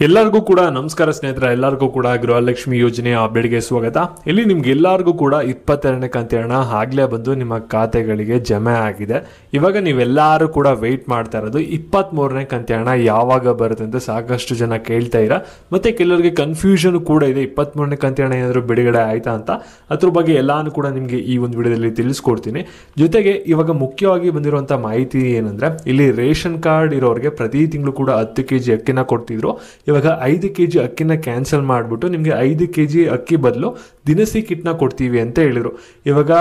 ಎಲ್ಲರಿಗೂ ಕೂಡ ನಮಸ್ಕಾರ ಸ್ನೇಹಿತರೆ, ಎಲ್ಲರಿಗೂ ಕೂಡ ಗೃಹಲಕ್ಷ್ಮಿ ಯೋಜನೆಯ ಅಪ್ಡೇಟ್ಗೆ ಸ್ವಾಗತ. ಇಲ್ಲಿ ನಿಮ್ಗೆ ಎಲ್ಲರಿಗೂ ಕೂಡ 22ನೇ ಕಂತಿನ ಹಣ ಆಗ್ಲೇ ಬಂದು ನಿಮ್ಮ ಖಾತೆಗಳಿಗೆ ಜಮೆ ಆಗಿದೆ. ಇವಾಗ ನೀವೆಲ್ಲರೂ ಕೂಡ ವೆಯ್ಟ್ ಮಾಡ್ತಾ ಇರೋದು 23ನೇ ಕಂತಿನ ಹಣ ಯಾವಾಗ ಬರುತ್ತೆ ಅಂತ ಸಾಕಷ್ಟು ಜನ ಕೇಳ್ತಾ ಇರ. ಮತ್ತೆ ಕೆಲವರಿಗೆ ಕನ್ಫ್ಯೂಷನ್ ಕೂಡ ಇದೆ, 23ನೇ ಕಂತಿನ ಹಣ ಏನಾದರೂ ಬಿಡುಗಡೆ ಆಯ್ತಾ ಅಂತ. ಅದ್ರ ಬಗ್ಗೆ ಎಲ್ಲಾನು ಕೂಡ ನಿಮಗೆ ಈ ಒಂದು ವಿಡಿಯೋದಲ್ಲಿ ತಿಳಿಸ್ಕೊಡ್ತೀನಿ. ಜೊತೆಗೆ ಇವಾಗ ಮುಖ್ಯವಾಗಿ ಬಂದಿರುವಂಥ ಮಾಹಿತಿ ಏನಂದ್ರೆ, ಇಲ್ಲಿ ರೇಷನ್ ಕಾರ್ಡ್ ಇರೋರಿಗೆ ಪ್ರತಿ ತಿಂಗಳು ಕೂಡ 10 kg ಅಕ್ಕಿನ ಕೊಡ್ತಿದ್ರು. ಇವಾಗ 5 kg ಅಕ್ಕಿನ ಕ್ಯಾನ್ಸಲ್ ಮಾಡಿಬಿಟ್ಟು ನಿಮಗೆ 5 kg ಅಕ್ಕಿ ಬದಲು ದಿನಸಿ ಕಿಟ್ನ ಕೊಡ್ತೀವಿ ಅಂತ ಹೇಳಿದ್ರು. ಇವಾಗ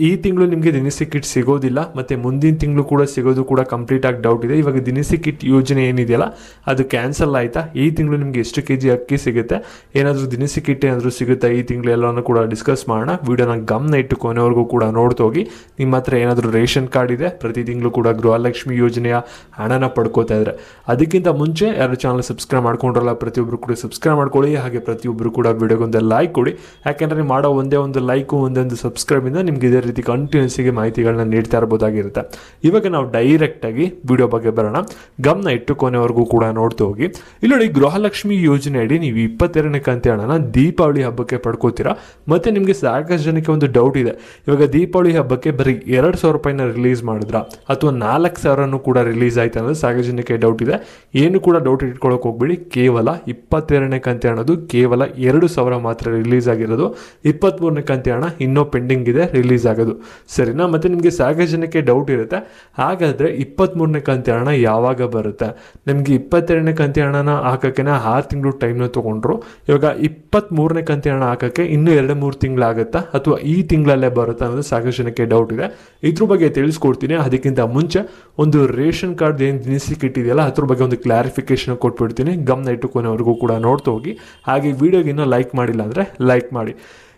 ಈ ತಿಂಗಳು ನಿಮಗೆ ದಿನಸಿ ಕಿಟ್ ಸಿಗೋದಿಲ್ಲ, ಮತ್ತೆ ಮುಂದಿನ ತಿಂಗಳು ಕೂಡ ಸಿಗೋದು ಕೂಡ ಕಂಪ್ಲೀಟ್ ಆಗಿ ಡೌಟ್ ಇದೆ. ಇವಾಗ ದಿನಸಿ ಕಿಟ್ ಯೋಜನೆ ಏನಿದೆಯಲ್ಲ ಅದು ಕ್ಯಾನ್ಸಲ್ ಆಯ್ತಾ, ಈ ತಿಂಗಳು ನಿಮಗೆ ಎಷ್ಟು kg ಅಕ್ಕಿ ಸಿಗುತ್ತೆ, ಏನಾದರೂ ದಿನಸಿ ಕಿಟ್ ಏನಾದರೂ ಸಿಗುತ್ತಾ ಈ ತಿಂಗಳು ಎಲ್ಲನೂ ಕೂಡ ಡಿಸ್ಕಸ್ ಮಾಡೋಣ. ವಿಡಿಯೋನ ಗಮನ ಇಟ್ಟು ಕೊನೆವರೆಗೂ ಕೂಡ ನೋಡ್ತಾ ಹೋಗಿ. ನಿಮ್ಮ ಹತ್ರ ಏನಾದರೂ ರೇಷನ್ ಕಾರ್ಡ್ ಇದೆ, ಪ್ರತಿ ತಿಂಗಳು ಕೂಡ ಗೃಹಲಕ್ಷ್ಮಿ ಯೋಜನೆಯ ಹಣನ ಪಡ್ಕೋತಾ ಇದ್ರೆ, ಅದಕ್ಕಿಂತ ಮುಂಚೆ ಯಾರು ಚಾನಲ್ ಸಬ್ಸ್ಕ್ರೈಬ್ ಮಾಡ್ಕೊಂಡ್ರಲ್ಲ ಪ್ರತಿಯೊಬ್ಬರು ಕೂಡ ಸಬ್ಸ್ಕ್ರೈಬ್ ಮಾಡ್ಕೊಳ್ಳಿ. ಹಾಗೆ ಪ್ರತಿಯೊಬ್ಬರು ಕೂಡ ವಿಡಿಯೋಗೊಂದು ಲೈಕ್ ಕೊಡಿ. ಯಾಕೆಂದರೆ ನೀವು ಮಾಡೋ ಒಂದೇ ಒಂದು ಲೈಕು ಒಂದೊಂದು ಸಬ್ಸ್ಕ್ರೈಬಿಂದ ನಿಮ್ಗೆ ಇದೇ ರೀತಿ ಕಂಟಿನ್ಯೂಸ್ಗೆ ಮಾಹಿತಿಗಳನ್ನ ನೀಡ್ತಾ ಇರ್ಬೋದಾಗಿರುತ್ತೆ. ಇವಾಗ ನಾವು ಡೈರೆಕ್ಟಾಗಿ ವಿಡಿಯೋ ಬಗ್ಗೆ ಬರೋಣ. ಗಮನ ಇಟ್ಟು ಕೊನೆವರೆಗೂ ಕೂಡ ನೋಡ್ತಾ ಹೋಗಿ. ಇಲ್ಲಿ ನೋಡಿ, ಗೃಹಲಕ್ಷ್ಮಿ ಯೋಜನೆ ಅಡಿ ನೀವು 22ನೇ ಕಂತಿನ ಹಣನ ದೀಪಾವಳಿ ಹಬ್ಬಕ್ಕೆ ಪಡ್ಕೋತೀರಾ. ಮತ್ತೆ ನಿಮಗೆ ಸಾಕಷ್ಟು ಜನಕ್ಕೆ ಒಂದು ಡೌಟ್ ಇದೆ, ಇವಾಗ ದೀಪಾವಳಿ ಹಬ್ಬಕ್ಕೆ ಬರೀ 2,000 ರೂಪಾಯಿನ ರಿಲೀಸ್ ಮಾಡಿದ್ರ ಅಥವಾ 4,000 ಕೂಡ ರಿಲೀಸ್ ಆಯ್ತು ಅನ್ನೋದು ಸಾಕಷ್ಟು ಜನಕ್ಕೆ ಡೌಟ್ ಇದೆ. ಏನು ಕೂಡ ಡೌಟ್ ಇಟ್ಕೊಳ್ಳೋಕೆ ಹೋಗ್ಬೇಡಿ. ಕೇವಲ 22ನೇ ಕಂತಿನ ಹಣದು ಕೇವಲ 2,000 ಮಾತ್ರ ರಿಲೀಸ್ ಆಗಿರೋದು. 23ನೇ ಕಂತಿನ ಹಣ ಇನ್ನೂ ಪೆಂಡಿಂಗ್ ಇದೆ ರಿಲೀಸ್ ಆಗೋದು, ಸರಿನಾ? ಮತ್ತೆ ನಿಮಗೆ ಸಾಕಷ್ಟು ಜನಕ್ಕೆ ಡೌಟ್ ಇರುತ್ತೆ, ಹಾಗಾದ್ರೆ 23ನೇ ಕಂತಿನ ಹಣ ಯಾವಾಗ ಬರುತ್ತೆ? ನಿಮಗೆ 22ನೇ ಕಂತಿನ ಹಣನ ಹಾಕಕ್ಕೆ 6 ತಿಂಗಳು ಟೈಮ್ನ ತೊಗೊಂಡ್ರು. ಇವಾಗ 23ನೇ ಕಂತಿನ ಹಣ ಹಾಕಕ್ಕೆ ಇನ್ನೂ 2-3 ತಿಂಗಳಾಗುತ್ತಾ ಅಥವಾ ಈ ತಿಂಗಳಲ್ಲೇ ಬರುತ್ತಾ ಅನ್ನೋದು ಸಾಕಷ್ಟು ಜನಕ್ಕೆ ಡೌಟ್ ಇದೆ. ಇದ್ರ ಬಗ್ಗೆ ತಿಳಿಸ್ಕೊಡ್ತೀನಿ. ಅದಕ್ಕಿಂತ ಮುಂಚೆ ಒಂದು ರೇಷನ್ ಕಾರ್ಡ್ ಏನು ದಿನಸಿ ಕಿಟ್ ಇದೆಯಲ್ಲ ಅದ್ರ ಬಗ್ಗೆ ಒಂದು ಕ್ಲಾರಿಫಿಕೇಶನ್ ಕೊಟ್ಬಿಡ್ತೀನಿ. ಗಮನ ಇಟ್ಟು ಕೊನೆವರೆಗೂ ಕೂಡ ನೋಡ್ತಾ ಹೋಗಿ. ಹಾಗೆ ವಿಡಿಯೋಗೆ ಇನ್ನೂ ಲೈಕ್ ಮಾಡಿಲ್ಲ ಅಂದರೆ ಲೈಕ್ ಮಾಡಿ.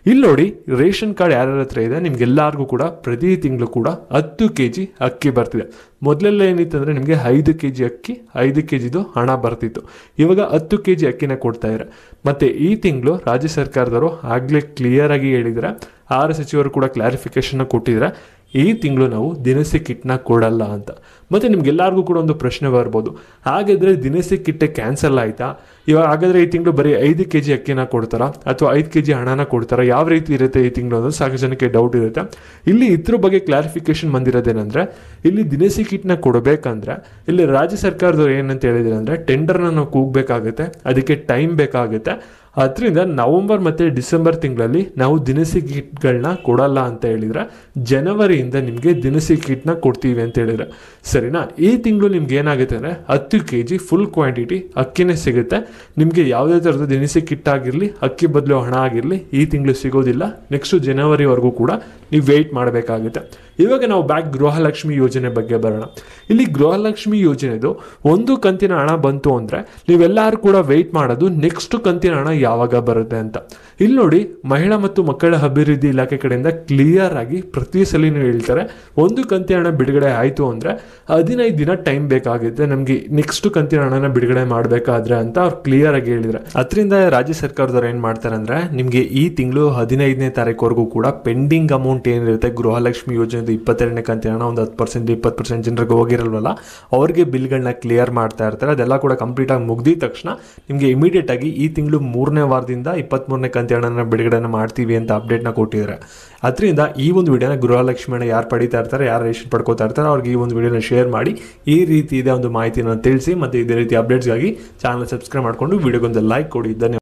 ಇಲ್ಲಿ ನೋಡಿ, ರೇಷನ್ ಕಾರ್ಡ್ ಯಾರ್ಯಾರ ಹತ್ರ ಇದೆ ನಿಮ್ಗೆಲ್ಲರಿಗೂ ಕೂಡ ಪ್ರತಿ ತಿಂಗಳು ಕೂಡ 10 kg ಅಕ್ಕಿ ಬರ್ತಿದೆ. ಮೊದಲೆಲ್ಲ ಏನಿತ್ತು ಅಂದರೆ ನಿಮಗೆ 5 kg ಅಕ್ಕಿ 5 kgದು ಹಣ ಬರ್ತಿತ್ತು. ಇವಾಗ 10 kg ಅಕ್ಕಿನ ಕೊಡ್ತಾ ಇದ್ದಾರೆ. ಮತ್ತು ಈ ತಿಂಗಳು ರಾಜ್ಯ ಸರ್ಕಾರದವರು ಆಗಲೇ ಕ್ಲಿಯರ್ ಆಗಿ ಹೇಳಿದರೆ, ಆಹಾರ ಸಚಿವರು ಕೂಡ ಕ್ಲಾರಿಫಿಕೇಶನ್ ಕೊಟ್ಟಿದ್ದಾರೆ, ಈ ತಿಂಗಳು ನಾವು ದಿನಸಿ ಕಿಟ್ನ ಕೊಡಲ್ಲ ಅಂತ. ಮತ್ತು ನಿಮ್ಗೆಲ್ಲರಿಗೂ ಕೂಡ ಒಂದು ಪ್ರಶ್ನೆ ಬರ್ಬೋದು, ಹಾಗಾದರೆ ದಿನಸಿ ಕಿಟ್ಟೆ ಕ್ಯಾನ್ಸಲ್ ಆಯಿತಾ? ಇವಾಗ ಹಾಗಾದರೆ ಈ ತಿಂಗಳು ಬರೀ 5 kg ಅಕ್ಕಿನ ಕೊಡ್ತಾರಾ ಅಥವಾ 5 kg ಹಣನ ಕೊಡ್ತಾರಾ? ಯಾವ ರೀತಿ ಇರುತ್ತೆ ಈ ತಿಂಗಳು ಅನ್ನೋದು ಸಾಕಷ್ಟು ಜನಕ್ಕೆ ಡೌಟ್ ಇರುತ್ತೆ. ಇಲ್ಲಿ ಇದ್ರ ಬಗ್ಗೆ ಕ್ಲಾರಿಫಿಕೇಶನ್ ಬಂದಿರೋದೇನೆಂದರೆ, ಇಲ್ಲಿ ದಿನಸಿ ಕಿಟ್ನ ಕೊಡಬೇಕಂದ್ರೆ ಇಲ್ಲಿ ರಾಜ್ಯ ಸರ್ಕಾರದವ್ರು ಏನಂತ ಹೇಳಿದ್ರೆ ಅಂದರೆ, ಟೆಂಡರ್ನ ನಾವು ಕೂಗಬೇಕಾಗುತ್ತೆ, ಅದಕ್ಕೆ ಟೈಮ್ ಬೇಕಾಗುತ್ತೆ. ಅದರಿಂದ ನವಂಬರ್ ಮತ್ತು ಡಿಸೆಂಬರ್ ತಿಂಗಳಲ್ಲಿ ನಾವು ದಿನಸಿ ಕಿಟ್ಗಳನ್ನ ಕೊಡಲ್ಲ ಅಂತ ಹೇಳಿದ್ರೆ, ಜನವರಿಯಿಂದ ನಿಮಗೆ ದಿನಸಿ ಕಿಟ್ನ ಕೊಡ್ತೀವಿ ಅಂತ ಹೇಳಿದ್ರೆ, ಸರಿನಾ? ಈ ತಿಂಗಳು ನಿಮ್ಗೆ ಏನಾಗುತ್ತೆ ಅಂದರೆ 10 kg ಫುಲ್ ಕ್ವಾಂಟಿಟಿ ಅಕ್ಕಿನೇ ಸಿಗುತ್ತೆ. ನಿಮಗೆ ಯಾವುದೇ ಥರದ ದಿನಸಿ ಕಿಟ್ ಆಗಿರಲಿ, ಅಕ್ಕಿ ಬದಲು ಹಣ ಆಗಿರಲಿ ಈ ತಿಂಗಳು ಸಿಗೋದಿಲ್ಲ. ನೆಕ್ಸ್ಟ್ ಜನವರಿವರೆಗೂ ಕೂಡ ನೀವು ವೆಯ್ಟ್ ಮಾಡಬೇಕಾಗುತ್ತೆ. ಇವಾಗ ನಾವು ಬ್ಯಾಕ್ ಗೃಹಲಕ್ಷ್ಮಿ ಯೋಜನೆ ಬಗ್ಗೆ ಬರೋಣ. ಇಲ್ಲಿ ಗೃಹಲಕ್ಷ್ಮಿ ಯೋಜನೆದು ಒಂದು ಕಂತಿನ ಹಣ ಬಂತು ಅಂದರೆ ನೀವೆಲ್ಲರೂ ಕೂಡ ವೆಯ್ಟ್ ಮಾಡೋದು ನೆಕ್ಸ್ಟ್ ಕಂತಿನ ಹಣ ಯಾವಾಗ ಬರುತ್ತೆ ಅಂತ. ಇಲ್ಲಿ ನೋಡಿ, ಮಹಿಳಾ ಮತ್ತು ಮಕ್ಕಳ ಅಭಿವೃದ್ಧಿ ಇಲಾಖೆ ಕಡೆಯಿಂದ ಕ್ಲಿಯರ್ ಆಗಿ ಪ್ರತಿ ಸಲಿನೂ ಹೇಳ್ತಾರೆ, ಒಂದು ಕಂತಿನ ಹಣ ಬಿಡುಗಡೆ ಆಯಿತು ಅಂದರೆ 15 ದಿನ ಟೈಮ್ ಬೇಕಾಗುತ್ತೆ ನಮಗೆ ನೆಕ್ಸ್ಟ್ ಕಂತಿನ ಹಣನ ಬಿಡುಗಡೆ ಮಾಡಬೇಕಾದ್ರೆ ಅಂತ ಅವ್ರು ಕ್ಲಿಯರ್ ಆಗಿ ಹೇಳಿದ್ದಾರೆ. ಅದರಿಂದ ರಾಜ್ಯ ಸರ್ಕಾರದವ್ರು ಏನು ಮಾಡ್ತಾರೆ ಅಂದರೆ, ನಿಮಗೆ ಈ ತಿಂಗಳು 15ನೇ ತಾರೀಕುವರೆಗೂ ಕೂಡ ಪೆಂಡಿಂಗ್ ಅಮೌಂಟ್ ಏನಿರುತ್ತೆ ಗೃಹಲಕ್ಷ್ಮಿ ಯೋಜನೆ 22ನೇ ಕಂತಿನ ಹಣ ಒಂದು 10% 20% ಜನರಿಗೆ ಹೋಗಿರಲ್ವಲ್ಲ, ಅವ್ರಿಗೆ ಬಿಲ್ಗಳನ್ನ ಕ್ಲಿಯರ್ ಮಾಡ್ತಾ ಇರ್ತಾರೆ. ಅದೆಲ್ಲ ಕೂಡ ಕಂಪ್ಲೀಟ್ ಆಗಿ ಮುಗಿದ ತಕ್ಷಣ ನಿಮಗೆ ಇಮಿಡಿಯೇಟ್ ಆಗಿ ಈ ತಿಂಗಳು 3ನೇ ವಾರದಿಂದ 23ನೇ ಕಂತಿನ ಹಣನ ಬಿಡುಗಡೆ ಮಾಡ್ತೀವಿ ಅಂತ ಅಪ್ಡೇಟ್ನ ಕೊಟ್ಟಿದ್ದಾರೆ. ಅದರಿಂದ ಈ ಒಂದು ವಿಡಿಯೋನ ಗೃಹಲಕ್ಷ್ಮಿ ಹಣ ಯಾರು ಪಡಿತಾ ಇರ್ತಾರೆ, ಯಾರು ರೇಷನ್ ಪಡ್ಕೋತಾ ಇರ್ತಾರೆ, ಅವ್ರಿಗೆ ಈ ಒಂದು ವಿಡಿಯೋನ ಶೇರ್ ಮಾಡಿ ಈ ರೀತಿ ಇದೆ ಒಂದು ಮಾಹಿತಿನ ತಿಳಿಸಿ. ಮತ್ತು ಇದೇ ರೀತಿ ಅಪ್ಡೇಟ್ಸ್ಗಾಗಿ ಚಾನಲ್ ಸಬ್ಸ್ಕ್ರೈಬ್ ಮಾಡಿಕೊಂಡು ವಿಡಿಯೋಗೊಂದು ಲೈಕ್ ಕೊಡಿ. ಧನ್ಯವಾದ.